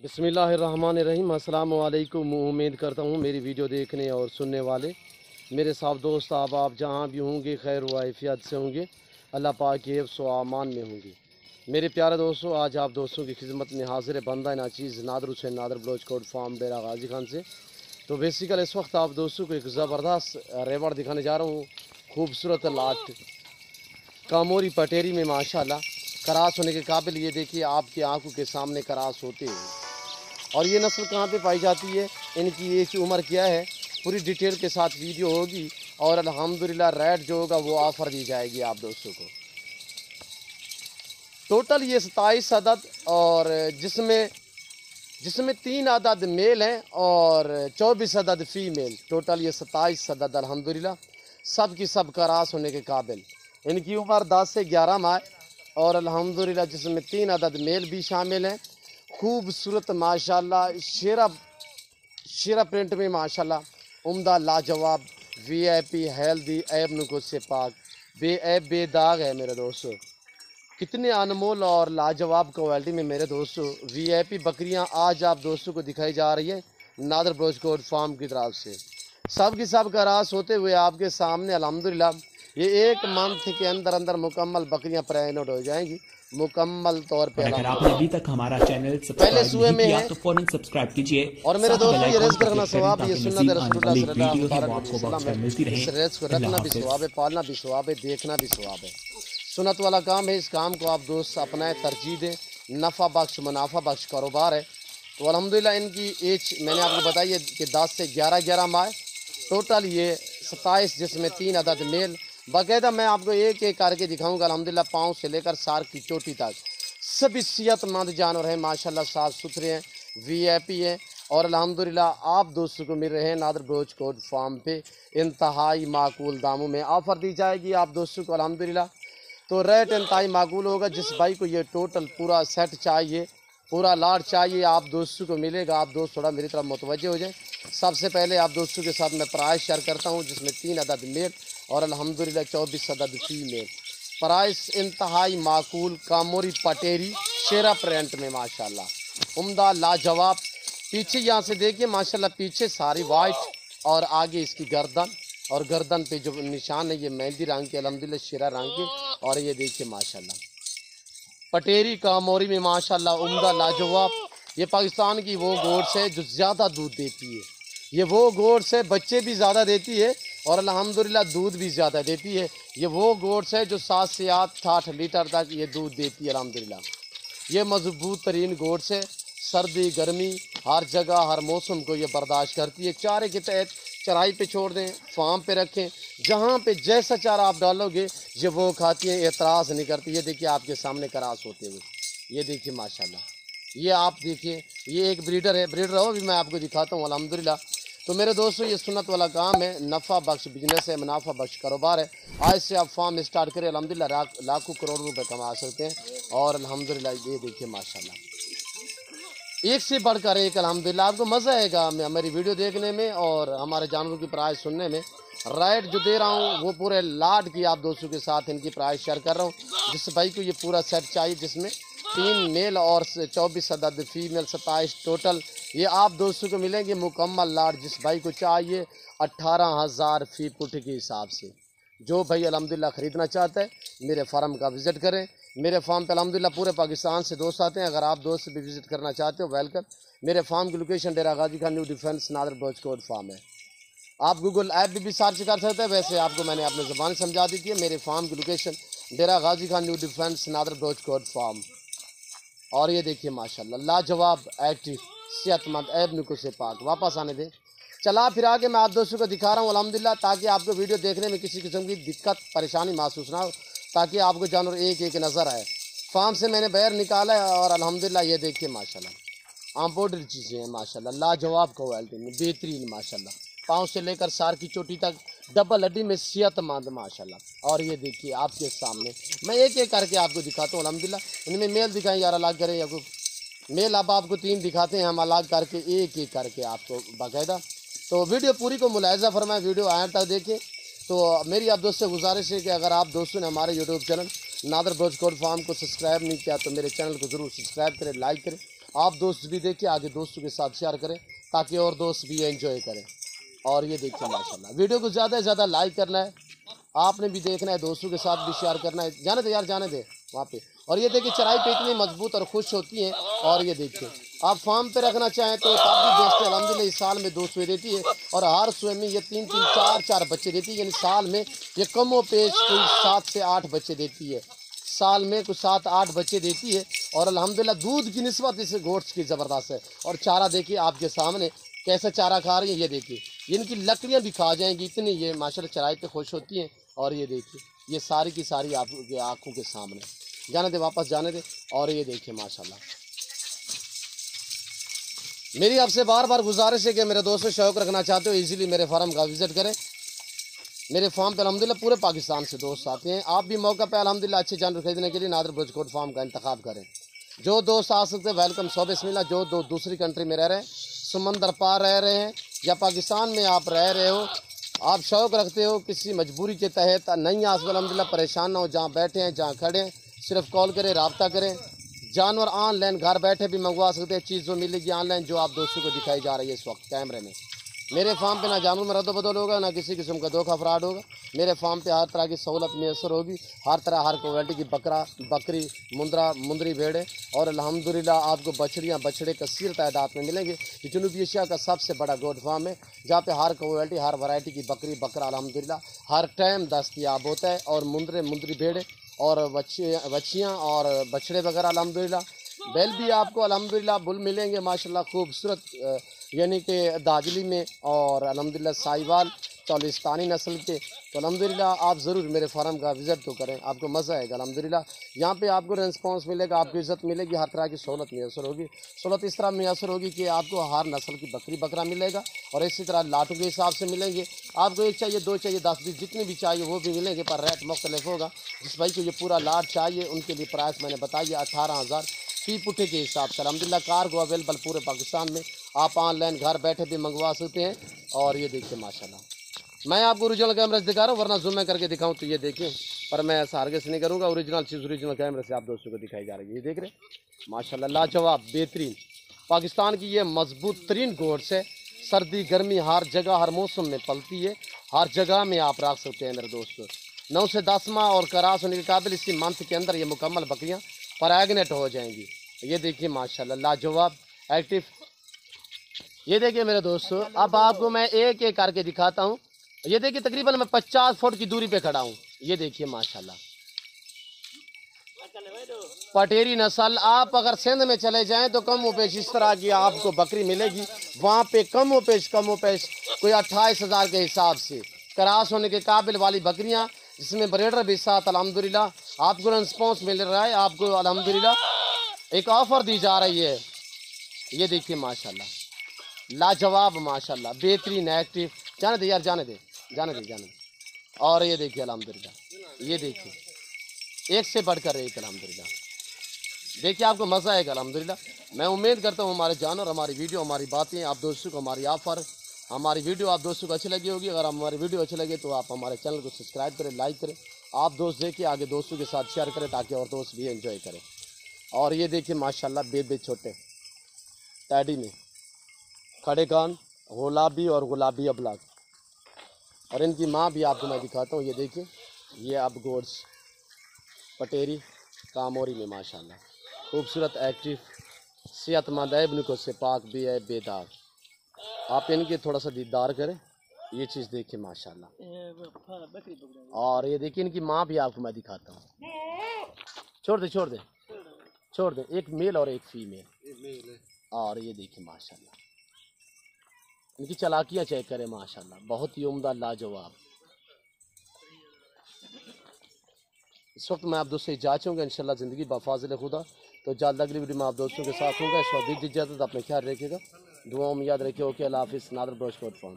बिस्मिल्लाहिर्रहमानिर्रहीम। अस्सलाम वालेकुम। उम्मीद करता हूँ मेरी वीडियो देखने और सुनने वाले मेरे साथ दोस्त आप जहाँ भी होंगे खैर वाइफियत से होंगे, अल्लाह पाक के हिफ्ज़ व अमान में होंगे। मेरे प्यारे दोस्तों, आज आप दोस्तों की खिदमत में हाजिर बंदा नाचीज़ नादर हुसैन नादर बलोच कोट फार्म डेरा गाजी खान से। तो बेसिकल इस वक्त आप दोस्तों को एक ज़बरदस्त रेवड़ दिखाने जा रहा हूँ। खूबसूरत लाट कामोरी पटेरी में माशाल्लाह करास होने के काबिल। ये देखिए आपकी आंखों के सामने करास होते हैं। और ये नस्ल कहाँ पे पाई जाती है, इनकी एज उम्र क्या है, पूरी डिटेल के साथ वीडियो होगी। और अल्हम्दुलिल्लाह रेट जो होगा वो ऑफ़र दी जाएगी आप दोस्तों को। टोटल ये 27 अदद और जिसमें 3 अदद मेल हैं और 24 अदद फ़ीमेल। टोटल ये 27 अदद अल्हम्दुलिल्लाह सब की सब करास होने के काबिल। इनकी उम्र 10 से 11 माह और अल्हम्दुलिल्लाह जिसमें 3 अदद मेल भी शामिल हैं। खूबसूरत माशाल्लाह शेरा प्रिंट में माशाल्लाह उम्दा लाजवाब वीआईपी हेल्दी ऐब नुको से पाक बेऐब बेदाग है मेरे दोस्तों। कितने अनमोल और लाजवाब क्वालिटी में मेरे दोस्तों वीआईपी बकरियां आज आप दोस्तों को दिखाई जा रही है नादर बलोच कोट फार्म की तरफ से। सब की सब का रास होते हुए आपके सामने अल्हम्दुलिल्लाह ये 1 मंथ के अंदर मुकम्मल बकरियां प्रेग्नेंट हो जाएंगी मुकम्मल तौर पे। अगर आपने अभी तक हमारा चैनल पहले सब्सक्राइब सूए नहीं में किया है तो फौरन सब्सक्राइब कीजिए और मेरे दोस्तों ये रिस्क रखना सवाब, ये सुन्नत ताकि रसूलुल्लाह आने सल्लल्लाहु वीडियो है अलैहि वो आपको वसल्लम बख्श है। मिलती रहे। इस रिस्क को रखना भी सवाब है, पालना भी सवाब है, देखना भी सवाब है। सुन्नत वाला काम है, इस काम को आप दोस्त अपनाएं, तरजीह दें। नफ़ा बख्श मुनाफा बख्श कारोबार है। तो अल्हम्दुलिल्लाह इनकी एज मैंने आपको बताई है कि 10 से 11 माह। टोटल ये 27 जिसमें 3 अदद मेल। बाकायदा मैं आपको एक एक करके दिखाऊंगा। अल्हम्दुलिल्लाह पाँव से लेकर सार की चोटी तक सभी सेहतमंद जानवर हैं माशाल्लाह, साफ़ सुथरे हैं, वीआईपी हैं। और अल्हम्दुलिल्लाह आप दोस्तों को मिल रहे हैं नादर बलोच कोट फार्म पे इंतहाई माकूल दामों में ऑफ़र दी जाएगी आप दोस्तों को अल्हम्दुलिल्लाह। तो रेट इंतहाई माकूल होगा। जिस भाई को ये टोटल पूरा सेट चाहिए, पूरा लाट चाहिए, आप दोस्तों को मिलेगा। आप दोस्त थोड़ा मेरी तरफ मुतवज्जे हो जाए। सबसे पहले आप दोस्तों के साथ मैं प्राइस शेयर करता हूँ जिसमें 3 अदद मेल और अल्हम्दुलिल्लाह 24 अदद फीमेल। प्राइस इंतहाई माकूल कामोरी पटेरी शेरा प्रिंट में माशाल्लाह उम्दा लाजवाब। पीछे यहाँ से देखिए माशाल्लाह, पीछे सारी वाइट और आगे इसकी गर्दन और गर्दन पे जो निशान है ये मेहंदी रंग के अल्हम्दुलिल्लाह शेरा रंग के। और ये देखिए माशाल्लाह पटेरी कामोरी में माशाल्लाह उम्दा लाजवाब। ये पाकिस्तान की वो गोड्स है जो ज़्यादा दूध देती है। ये वो गोड्स है बच्चे भी ज़्यादा देती है और अल्हम्दुलिल्लाह दूध भी ज़्यादा देती है। ये वो गोड्स है जो 7 से 8 लीटर तक ये दूध देती है अल्हम्दुलिल्लाह। ये मजबूत तरीन गोड्स है, सर्दी गर्मी हर जगह हर मौसम को ये बर्दाश्त करती है। चारे के तहत चराई पे छोड़ दें, फार्म पे रखें, जहाँ पे जैसा चारा आप डालोगे ये वो खाती है, एतराज़ नहीं करती। ये देखिए आपके सामने करास होते हुए, ये देखिए माशाल्लाह। ये आप देखिए ये एक ब्रीडर है, ब्रीडर हो भी मैं आपको दिखाता हूँ अल्हम्दुलिल्लाह। तो मेरे दोस्तों ये सुन्नत वाला काम है, नफ़ा बख्श बिजनेस है, मुनाफा बख्श कारोबार है। आज से आप फार्म स्टार्ट करें अल्हम्दुलिल्लाह लाखों करोड़ रुपए कमा सकते हैं। और अल्हम्दुलिल्लाह ये देखिए माशाल्लाह एक से बढ़कर एक अल्हम्दुलिल्लाह आपको मज़ा आएगा हमारी वीडियो देखने में और हमारे जानवरों की प्राइस सुनने में। राइट जो दे रहा हूँ वो पूरे लाट की आप दोस्तों के साथ इनकी प्राइस शेयर कर रहा हूँ। जिस भाई को ये पूरा सेट चाहिए जिसमें 3 मेल और 24 अदद फीमेल 27 टोटल, ये आप दोस्तों को मिलेंगे मुकम्मल लाट। जिस भाई को चाहिए 18,000 फी फुट के हिसाब से। जो भाई अल्हम्दुलिल्लाह ख़रीदना चाहता है मेरे फार्म का विज़िट करें। मेरे फार्म पे अल्हम्दुलिल्लाह पूरे पाकिस्तान से दोस्त आते हैं। अगर आप दोस्त भी विज़िट करना चाहते हो वेलकम। मेरे फार्म की location Dera Ghazi Khan new defence Nadir Baloch Kot farm है। आप गूगल ऐप भी सर्च कर सकते हैं, वैसे आपको मैंने अपने ज़बान समझा दी थी। मेरे फार्म की location Dera Ghazi Khan new defence Nadir Baloch Kot farm. और ये देखिए माशाल्लाह लाजवाब एक्टिव सेहतमंद ऐब नुको से पाक। वापस आने दें, चला फिर आगे मैं आप दोस्तों को दिखा रहा हूँ अल्हम्दुलिल्लाह, ताकि आपको वीडियो देखने में किसी किस्म की दिक्कत परेशानी महसूस ना हो, ताकि आपको जानवर एक एक नज़र आए। फार्म से मैंने बाहर निकाला है और अल्हम्दुलिल्लाह ये देखिए माशाल्लाह आम्बोर्डर चीज़ें हैं माशाल्लाह, लाजवाब क्वालिटी में बेहतरीन माशाल्लाह। पाँव से लेकर सार की चोटी तक डबल हड्डी में सेहतमंद माशाल्लाह। और ये देखिए आपके सामने मैं एक एक करके आपको दिखाता हूँ अल्हम्दुलिल्लाह। इनमें मेल दिखाएं यार अलग करें या मेल अब आपको 3 दिखाते हैं हम अलग करके एक एक करके आपको बाकायदा। तो वीडियो पूरी को मुलाहिजा फरमाएं, वीडियो आया तक देखें। तो मेरी आप दोस्त से गुजारिश है कि अगर आप दोस्तों ने हमारे YouTube channel Nadir Baloch Kot farm को सब्सक्राइब नहीं किया तो मेरे चैनल को ज़रूर सब्सक्राइब करें, लाइक करें आप दोस्त भी देखिए, आगे दोस्तों के साथ शेयर करें ताकि और दोस्त भी एंजॉय करें। और ये देखिए माशाल्लाह, वीडियो को ज़्यादा से ज़्यादा लाइक करना है, आपने भी देखना है, दोस्तों के साथ भी शेयर करना है। जाने दे यार, जाने दे वहाँ पे। और ये देखिए चराई पे इतनी मजबूत और खुश होती हैं। और ये देखिए आप फार्म पे रखना चाहें तो तब भी बेचते हैं। अल्हम्दुलिल्लाह इस साल में 2 सुए देती है और हर सुए में ये 3-3, 4-4 बच्चे देती है। यानी साल में ये कम व पेश कोई 7 से 8 बच्चे देती है। साल में कुछ 7-8 बच्चे देती है। और अल्हम्दुलिल्लाह दूध की निस्बत इस गोश्त की ज़बरदस्त है। और चारा देखिए आपके सामने कैसा चारा खा रही है, ये देखिए इनकी लकड़ियाँ भी खा जाएंगी, इतनी ये माशाल्लाह चराई पे खुश होती हैं। और ये देखिए ये सारी की सारी आपके आँखों के सामने। जाने दे, वापस जाने दे। और ये देखिए माशाल्लाह, मेरी आपसे बार बार गुजारिश है कि मेरे दोस्तों शौक रखना चाहते हो इजीली मेरे फार्म का विजिट करें। मेरे फार्म पे अल्हम्दुलिल्लाह पूरे पाकिस्तान से दोस्त आते हैं। आप भी मौका पे अल्हम्दुलिल्लाह अच्छे जानवर खरीदने के लिए नादिर ब्रोचकोट फार्म का इंतखाब करें। जो दोस्त आ सकते हैं वेलकम, सौ बिस्मिल्लाह। जो दूसरी कंट्री में रह रहे हैं, समंदर पार रह रहे हैं या पाकिस्तान में आप रह रहे हो, आप शौक़ रखते हो किसी मजबूरी के तहत नहीं आ सकते, अल्हम्दुलिल्लाह परेशान ना हो, जहाँ बैठे हैं जहाँ खड़े हैं सिर्फ कॉल करें, रब्ता करें। जानवर ऑनलाइन घर बैठे भी मंगवा सकते हैं, चीज़ जो मिलेगी ऑनलाइन जो आप दोस्तों को दिखाई जा रही है इस वक्त कैमरे में। मेरे फार्म पे ना जानवर में रद्द बदल होगा, ना किसी किस्म का धोखा फ्रॉड होगा। मेरे फार्म पे हर तरह की सहूलत मैसर होगी, हर तरह हर क्वालिटी की बकरी मुंदरी भेड़े और अल्हम्दुलिल्लाह आपको बछड़ियाँ बछड़े कसीर तादाद में मिलेंगे। ये जनूबी एशिया का सबसे बड़ा गोट फार्म है जहाँ पे हर क्वालिटी हर वैरायटी की बकरी बकरा अल्हम्दुलिल्लाह हर टाइम दस्तयाब होता है। और मुंदरी भेड़े और बच्चियाँ और बछड़े वगैरह अल्हम्दुलिल्लाह। बैल भी आपको अल्हम्दुलिल्लाह बुल मिलेंगे माशाल्लाह खूबसूरत, यानी कि दाजली में और अल्हम्दुलिल्लाह साहिवाल चौलिस्तानी नस्ल के। तो अल्हम्दुलिल्लाह आप ज़रूर मेरे फार्म का विज़िट तो करें, आपको मज़ा आएगा। अल्हम्दुलिल्लाह यहाँ पे आपको रिस्पांस मिलेगा, आपको इज़्ज़त मिलेगी, हर तरह की सहूलत मैसर होगी। सहूलत इस तरह मैसर होगी कि आपको हर नस्ल की बकरी बकरा मिलेगा और इसी तरह लाटू के हिसाब से मिलेंगे। आपको 1 चाहिए 2 चाहिए 10 20 जितने भी चाहिए वो भी मिलेंगे, पर रेट मुख्तलिफ होगा। जिस भाई को ये पूरा लाट चाहिए उनके लिए प्राइस मैंने बताइए 18,000 फी पुठे के हिसाब से। अल्हम्दुलिल्लाह कार को अवेलेबल पूरे पाकिस्तान में, आप ऑनलाइन घर बैठे भी मंगवा सकते हैं। और ये देखिए माशाल्लाह, मैं आपको ओरिजिनल कैमरे से दिखा रहा हूँ, वरना जूम में करके दिखाऊँ तो ये देखिए, पर मैं ऐसा हरगिज़ नहीं करूँगा। ओरिजिनल चीज़ ओरिजिनल कैमरे से आप दोस्तों को दिखाई जा रही है। ये देख रहे माशाल्लाह लाजवाब बेहतरीन पाकिस्तान की ये मजबूत तरीन गोश्त है। सर्दी गर्मी हर जगह हर मौसम में पलती है, हर जगह में आप रख सकते हैं मेरे दोस्तों। 9 से 10 माह और करास होने के काबिल इसी मंथ के अंदर ये मुकम्मल बकरियाँ प्रेग्नेंट हो जाएंगी। ये देखिए माशाल्लाह लाजवाब एक्टिव। ये देखिए मेरे दोस्तों, अब आपको मैं एक एक करके दिखाता हूँ। ये देखिए तकरीबन मैं 50 फुट की दूरी पे खड़ा हूँ। ये देखिए माशाल्लाह पटेरी नस्ल। आप अगर सिंध में चले जाएं तो कम पेश इस तरह की आपको बकरी मिलेगी। वहाँ पे कम पेश कोई 28,000 के हिसाब से क्रास होने के काबिल वाली बकरियाँ, जिसमें ब्रीडर भी साथ अल्हम्दुलिल्लाह आपको रिस्पॉन्स मिल रहा है। आपको अल्हम्दुलिल्लाह एक ऑफ़र दी जा रही है। ये देखिए माशाल्लाह लाजवाब माशाल्लाह बेहतरीन एक्टिव। जाने दे यार, जाने दे। और ये देखिए अल्हम्दुलिल्लाह, ये देखिए एक से बढ़कर एक अल्हम्दुलिल्लाह। देखिए आपको मज़ा आएगा अल्हम्दुलिल्लाह। मैं उम्मीद करता हूँ हमारे जानवर हमारी वीडियो हमारी बातें आप दोस्तों को हमारी ऑफ़र हमारी वीडियो आप दोस्तों को अच्छी लगी होगी। अगर हमारी वीडियो अच्छी लगे तो आप हमारे चैनल को सब्सक्राइब करें, लाइक करें। आप दोस्त देखिए आगे दोस्तों के साथ शेयर करें ताकि और दोस्त भी एंजॉय करें। और ये देखिए माशाल्लाह बेबे छोटे टैडी में खड़े कान गुलाबी और गुलाबी अबलाक, और इनकी माँ भी आपको मैं दिखाता हूँ। ये देखिए ये अब गोड्स पटेरी कामोरी में माशाल्लाह खूबसूरत एक्टिव सेहतमंद है, इब्न से पाक भी है बेदाग। आप इनके थोड़ा सा दीदार करें, ये चीज़ देखिए माशाल्लाह। और ये देखिए इनकी माँ भी आपको मैं दिखाता हूँ। छोड़ दे एक मेल और एक फीमेल। और ये देखिए माशाल्लाह इनकी चालाकियाँ चेक करें माशाल्लाह, बहुत ही उम्दा लाजवाब। इस वक्त मैं आप दोस्तों इजाज़त चाहूँगा इंशाल्लाह ज़िंदगी बाफाज़िल खुदा। तो जल्द अगली वीडियो में आप दोस्तों के साथ होगा। इस वक्त इजाज़त, अपने ख्याल रखिएगा, दुआओं में याद रखिए। ओके अल्लाह हाफ़िज़। नादिर ब्रोचकोट फार्म।